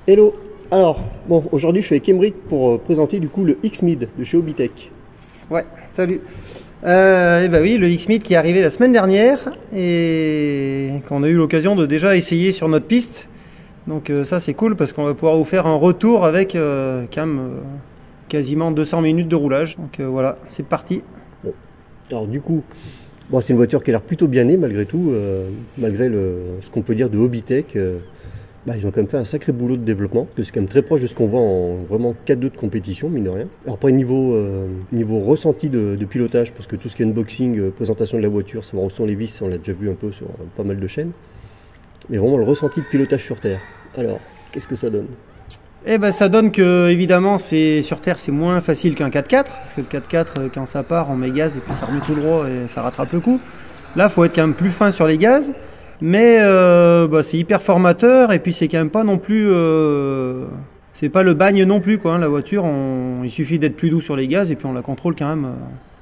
Hello. Alors, bon, aujourd'hui je suis avec Emeric pour présenter du coup le X-Mid de chez Hobbytech. Ouais, salut. Et bah oui, le X-Mid qui est arrivé la semaine dernière et qu'on a eu l'occasion de déjà essayer sur notre piste. Donc ça c'est cool parce qu'on va pouvoir vous faire un retour avec quand même quasiment 200 minutes de roulage. Donc voilà, c'est parti. Bon. Alors du coup, bon, c'est une voiture qui a l'air plutôt bien née malgré tout, malgré ce qu'on peut dire de Hobbytech. Ils ont quand même fait un sacré boulot de développement, parce que c'est quand même très proche de ce qu'on voit en vraiment 4-2 de compétition, mine de rien. Alors après, niveau ressenti de pilotage, parce que tout ce qui est unboxing, présentation de la voiture, savoir où sont les vis, on l'a déjà vu un peu sur pas mal de chaînes. Mais vraiment le ressenti de pilotage sur Terre. Alors, qu'est-ce que ça donne? Eh ben ça donne que évidemment sur Terre c'est moins facile qu'un 4x4, parce que le 4x4 quand ça part on met gaz et puis ça remet tout droit et ça rattrape le coup. Là il faut être quand même plus fin sur les gaz. Mais c'est hyper formateur et puis c'est quand même pas non plus c'est pas le bagne non plus quoi, hein. La voiture il suffit d'être plus doux sur les gaz et puis on la contrôle quand même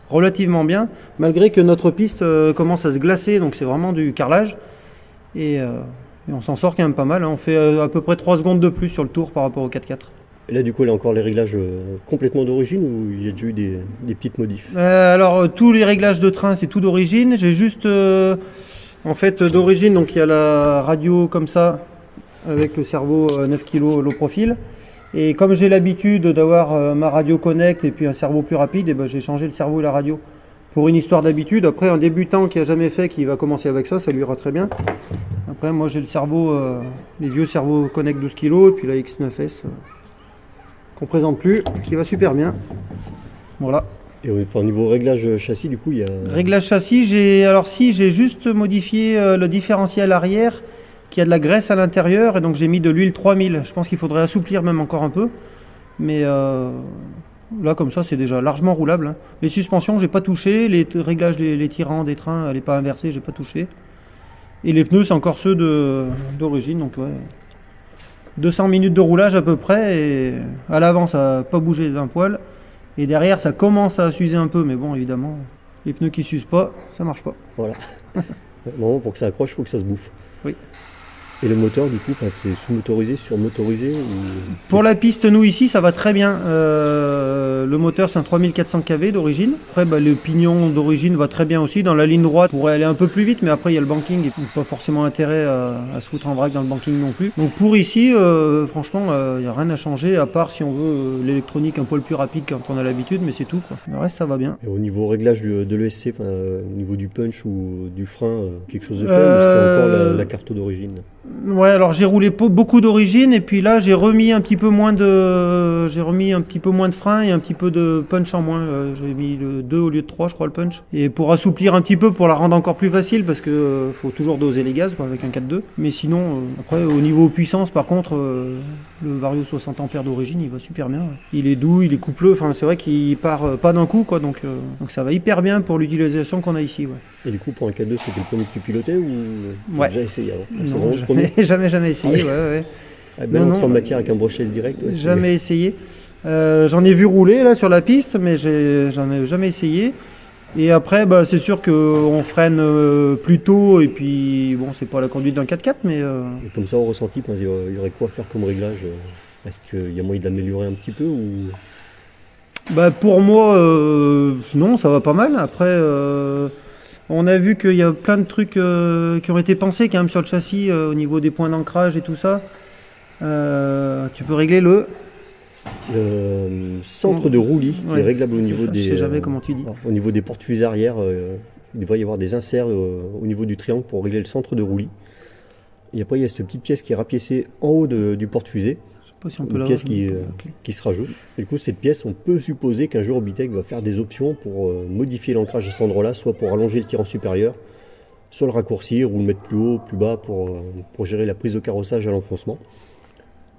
relativement bien, malgré que notre piste commence à se glacer, donc c'est vraiment du carrelage et on s'en sort quand même pas mal, hein. On fait à peu près 3 secondes de plus sur le tour par rapport au 4x4. Et là du coup elle a encore les réglages complètement d'origine ou il y a déjà eu des petites modifs? Alors tous les réglages de train c'est tout d'origine, j'ai juste en fait d'origine, donc il y a la radio comme ça, avec le cerveau 9 kg low profile. Et comme j'ai l'habitude d'avoir ma radio connect et puis un cerveau plus rapide, et ben j'ai changé le cerveau et la radio. Pour une histoire d'habitude, après un débutant qui a jamais fait, qui va commencer avec ça, ça lui ira très bien. Après moi j'ai le cerveau, les vieux cerveaux connect 12 kg, et puis la X9S qu'on présente plus, qui va super bien. Voilà. Et au niveau réglage châssis, du coup, il y a... Réglage châssis, j'ai juste modifié le différentiel arrière, qui a de la graisse à l'intérieur, et donc j'ai mis de l'huile 3000. Je pense qu'il faudrait assouplir même encore un peu. Mais là, comme ça, c'est déjà largement roulable, hein. Les suspensions, j'ai pas touché. Les réglages les tirants des trains, elle n'est pas inversée, j'ai pas touché. Et les pneus, c'est encore ceux d'origine, donc ouais. 200 minutes de roulage à peu près, et à l'avant, ça n'a pas bougé d'un poil. Et derrière, ça commence à s'user un peu, mais bon, évidemment, les pneus qui ne s'usent pas, ça marche pas. Voilà. Bon, pour que ça accroche, il faut que ça se bouffe. Oui. Et le moteur, du coup, c'est sous-motorisé, sur-motorisé Pour la piste, nous, ici, ça va très bien. Le moteur, c'est un 3400 kV d'origine. Après, le pignon d'origine va très bien aussi. Dans la ligne droite, on pourrait aller un peu plus vite, mais après, il y a le banking. Et pas forcément intérêt à se foutre en vrac dans le banking non plus. Donc pour ici, franchement, il n'y a rien à changer, à part si on veut l'électronique un peu plus rapide quand on a l'habitude, mais c'est tout, quoi. Le reste, ça va bien. Et au niveau réglage de l'ESC, au niveau du punch ou du frein, quelque chose de fait, ou c'est encore la carte d'origine? Ouais, alors j'ai roulé beaucoup d'origine et puis là j'ai remis un petit peu moins de frein et un petit peu de punch en moins. J'ai mis le 2 au lieu de 3, je crois, le punch. Et pour assouplir un petit peu, pour la rendre encore plus facile, parce que faut toujours doser les gaz, quoi, avec un 4.2. Mais sinon, après au niveau puissance, par contre, le Vario 60 ampères d'origine, il va super bien. Il est doux, il est coupleux. Enfin, c'est vrai qu'il part pas d'un coup, quoi. Donc ça va hyper bien pour l'utilisation qu'on a ici. Ouais. Et du coup, pour un 4.2, c'était le premier que tu pilotais ou ouais. Déjà essayé avant? Non, jamais essayé. Ah, ouais. En matière avec un brochet direct. Ouais, jamais essayé. J'en ai vu rouler là sur la piste, mais j'en ai jamais essayé. Et après, c'est sûr qu'on freine plus tôt, et puis bon, c'est pas la conduite d'un 4x4, mais. Et comme ça, au ressenti, il y aurait quoi à faire comme réglage? Est-ce qu'il y a moyen de l'améliorer un petit peu ou... Pour moi, non, ça va pas mal. Après. On a vu qu'il y a plein de trucs qui ont été pensés quand même sur le châssis au niveau des points d'ancrage et tout ça. Tu peux régler le centre de roulis qui est réglable au niveau des. Je sais jamais comment tu dis. Au niveau des porte-fusées arrière, il devrait y avoir des inserts au niveau du triangle pour régler le centre de roulis. Et après, il y a cette petite pièce qui est rapiécée en haut du porte-fusée. Pas si on peut une pièce qui se rajoute. Et du coup, cette pièce, on peut supposer qu'un jour Hobbytech va faire des options pour modifier l'ancrage à cet endroit-là, soit pour allonger le tirant supérieur, soit le raccourcir ou le mettre plus haut, plus bas pour gérer la prise de carrossage à l'enfoncement.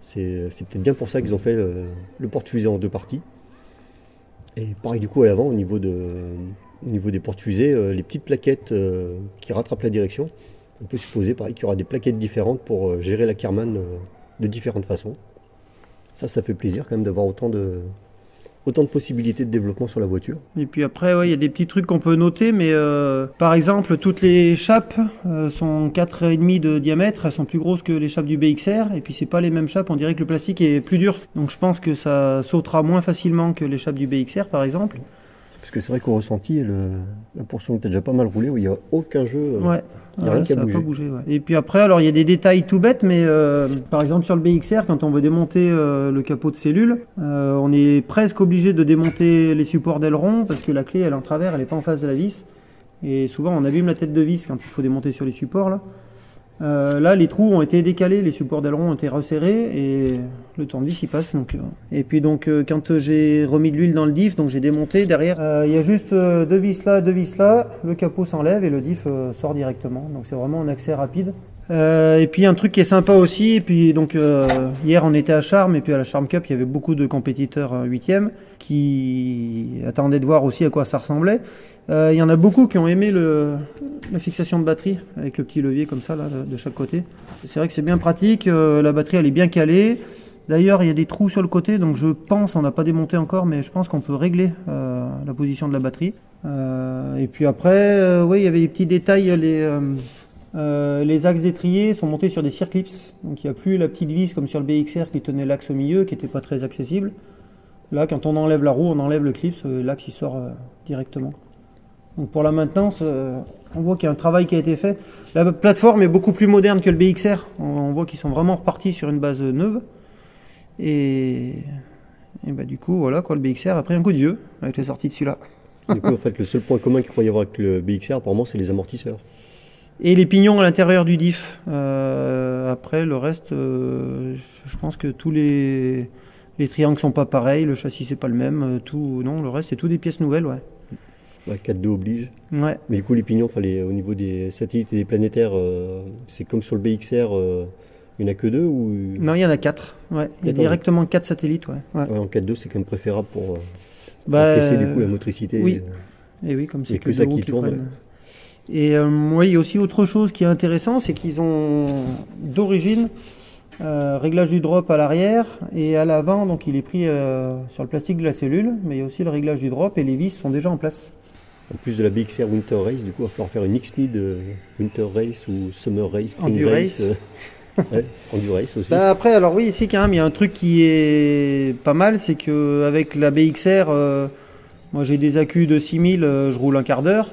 C'est peut-être bien pour ça qu'ils ont fait le porte-fusée en 2 parties. Et pareil du coup à l'avant, au niveau des porte-fusées, les petites plaquettes qui rattrapent la direction, on peut supposer pareil qu'il y aura des plaquettes différentes pour gérer la Karmann de différentes façons. Ça fait plaisir quand même d'avoir autant autant de possibilités de développement sur la voiture. Et puis après, ouais, il y a des petits trucs qu'on peut noter, mais par exemple, toutes les chapes sont 4,5 de diamètre, elles sont plus grosses que les chapes du BXR, et puis c'est pas les mêmes chapes, on dirait que le plastique est plus dur. Donc je pense que ça sautera moins facilement que les chapes du BXR par exemple. Parce que c'est vrai qu'au ressenti, la portion était déjà pas mal roulée, où il n'y a aucun jeu, Ouais. il n'y a rien qui Ça a n'a bougé. pas bougé. Ouais. Et puis après, alors il y a des détails tout bêtes, mais par exemple sur le BXR, quand on veut démonter le capot de cellule, on est presque obligé de démonter les supports d'aileron parce que la clé elle est en travers, elle n'est pas en face de la vis. Et souvent on abîme la tête de vis quand il faut démonter sur les supports là. Là, les trous ont été décalés, les supports d'aileron ont été resserrés et le tournevis y passe. Donc, et puis donc, quand j'ai remis de l'huile dans le diff, donc j'ai démonté derrière. Il y a juste deux vis là, le capot s'enlève et le diff sort directement. Donc c'est vraiment un accès rapide. Et puis un truc qui est sympa aussi, et puis donc hier on était à Charmes et puis à la Charme Cup il y avait beaucoup de compétiteurs 8e qui attendaient de voir aussi à quoi ça ressemblait. Il y en a beaucoup qui ont aimé la fixation de batterie avec le petit levier comme ça là, de chaque côté. C'est vrai que c'est bien pratique, la batterie elle est bien calée. D'ailleurs il y a des trous sur le côté donc je pense, on n'a pas démonté encore mais je pense qu'on peut régler la position de la batterie. Et puis après, oui il y avait des petits détails, les axes d'étrier sont montés sur des circlips, donc il n'y a plus la petite vis comme sur le BXR qui tenait l'axe au milieu qui n'était pas très accessible. Là quand on enlève la roue, on enlève le clip, l'axe il sort directement. Donc pour la maintenance, on voit qu'il y a un travail qui a été fait. La plateforme est beaucoup plus moderne que le BXR. On voit qu'ils sont vraiment repartis sur une base neuve. Et bah du coup, voilà quoi, le BXR a pris un coup de vieux avec les sorties de celui-là. Du coup, en fait, le seul point commun qu'il pourrait y avoir avec le BXR, apparemment, c'est les amortisseurs. Et les pignons à l'intérieur du diff. Après, le reste, je pense que tous les triangles sont pas pareils, le châssis c'est pas le même. Non, le reste c'est tout des pièces nouvelles, ouais. Ouais, 4.2 oblige. Ouais. Mais du coup, les pignons, au niveau des satellites et des planétaires, c'est comme sur le BXR, il n'y en a que 2 ou... Non, il y en a 4. Ouais. Il y a directement 4 satellites. Ouais. Ouais, en 4.2, c'est quand même préférable pour bah, encaisser du coup la motricité. Oui. Et oui, comme c'est que ça qui tourne. Ouais. Et oui, il y a aussi autre chose qui est intéressant, c'est qu'ils ont d'origine réglage du drop à l'arrière et à l'avant, donc il est pris sur le plastique de la cellule, mais il y a aussi le réglage du drop et les vis sont déjà en place. En plus de la BXR Winter Race, du coup, il va falloir faire une X-Speed Winter Race ou Summer Race, Spring Race. Ouais, Endurace aussi. Bah après, alors oui, ici quand même, il y a un truc qui est pas mal, c'est qu'avec la BXR, moi j'ai des accus de 6000, je roule un quart d'heure.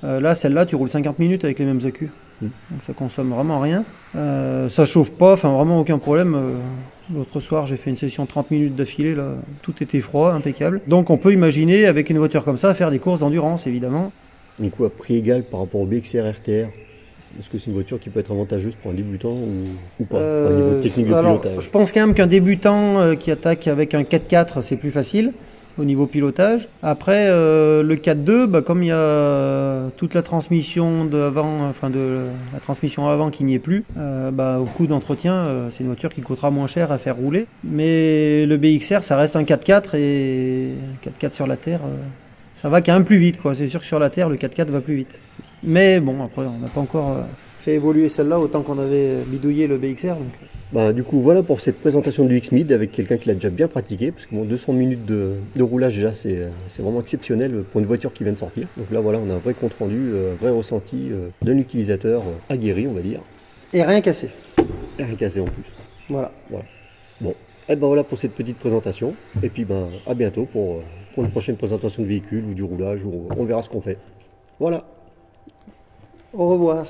Là, celle-là, tu roules 50 minutes avec les mêmes accus. Donc ça consomme vraiment rien. Ça chauffe pas, enfin vraiment aucun problème. L'autre soir, j'ai fait une session 30 minutes d'affilée, là, tout était froid, impeccable. Donc on peut imaginer, avec une voiture comme ça, faire des courses d'endurance, évidemment. Du coup, à prix égal par rapport au BXR RTR, est-ce que c'est une voiture qui peut être avantageuse pour un débutant ou pas, au niveau technique de pilotage? Je pense quand même qu'un débutant qui attaque avec un 4x4, c'est plus facile au niveau pilotage. Après, le 4.2, bah, comme il y a toute la transmission d'avant, enfin de la transmission avant qui n'y est plus, bah, au coût d'entretien, c'est une voiture qui coûtera moins cher à faire rouler. Mais le BXR, ça reste un 4x4 et un 4x4 sur la terre, ça va quand même plus vite, quoi. C'est sûr que sur la terre, le 4x4 va plus vite. Mais bon, après, on n'a pas encore fait évoluer celle-là autant qu'on avait bidouillé le BXR. Donc. Bah, du coup, voilà pour cette présentation du X-Mid avec quelqu'un qui l'a déjà bien pratiqué, parce que bon, 200 minutes de roulage déjà, c'est vraiment exceptionnel pour une voiture qui vient de sortir. Donc là, voilà, on a un vrai compte rendu, un vrai ressenti d'un utilisateur aguerri, on va dire. Et rien cassé. Et rien cassé en plus. Voilà. Bon, et ben voilà pour cette petite présentation. Et puis ben à bientôt pour une prochaine présentation de véhicule ou du roulage, ou on verra ce qu'on fait. Voilà. Au revoir.